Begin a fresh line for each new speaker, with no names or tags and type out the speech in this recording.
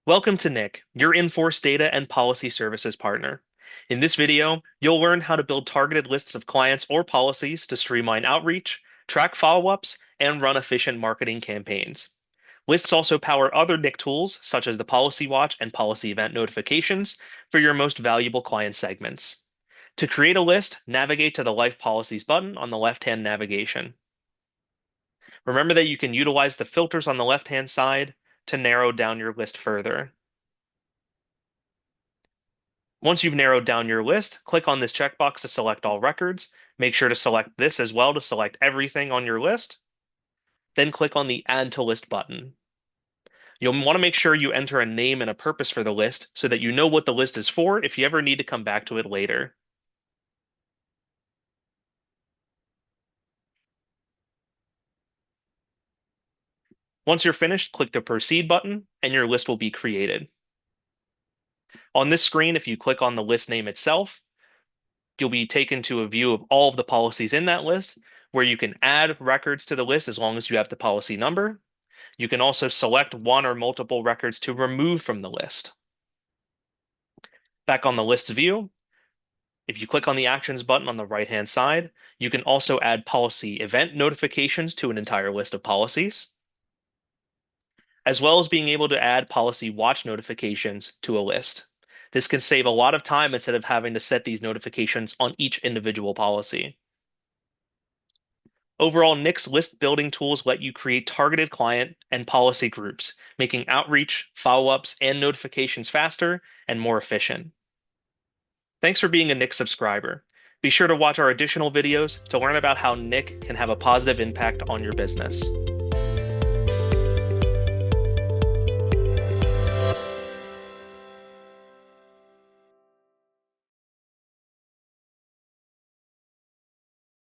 Welcome to NIC, your in-force data and policy services partner. In this video, you'll learn how to build targeted lists of clients or policies to streamline outreach, track follow-ups, and run efficient marketing campaigns. Lists also power other NIC tools such as the Policy Watch and Policy Event notifications for your most valuable client segments. To create a list, navigate to the Life Policies button on the left-hand navigation. Remember that you can utilize the filters on the left-hand side to narrow down your list further. Once you've narrowed down your list, click on this checkbox to select all records. Make sure to select this as well to select everything on your list. Then click on the Add to List button. You'll want to make sure you enter a name and a purpose for the list so that you know what the list is for if you ever need to come back to it later. Once you're finished, click the Proceed button and your list will be created. On this screen, if you click on the list name itself, you'll be taken to a view of all of the policies in that list, where you can add records to the list as long as you have the policy number. You can also select one or multiple records to remove from the list. Back on the lists view, if you click on the Actions button on the right-hand side, you can also add policy event notifications to an entire list of policies, as well as being able to add policy watch notifications to a list. This can save a lot of time instead of having to set these notifications on each individual policy. Overall, NIC's list building tools let you create targeted client and policy groups, making outreach, follow-ups, and notifications faster and more efficient. Thanks for being a NIC subscriber. Be sure to watch our additional videos to learn about how NIC can have a positive impact on your business.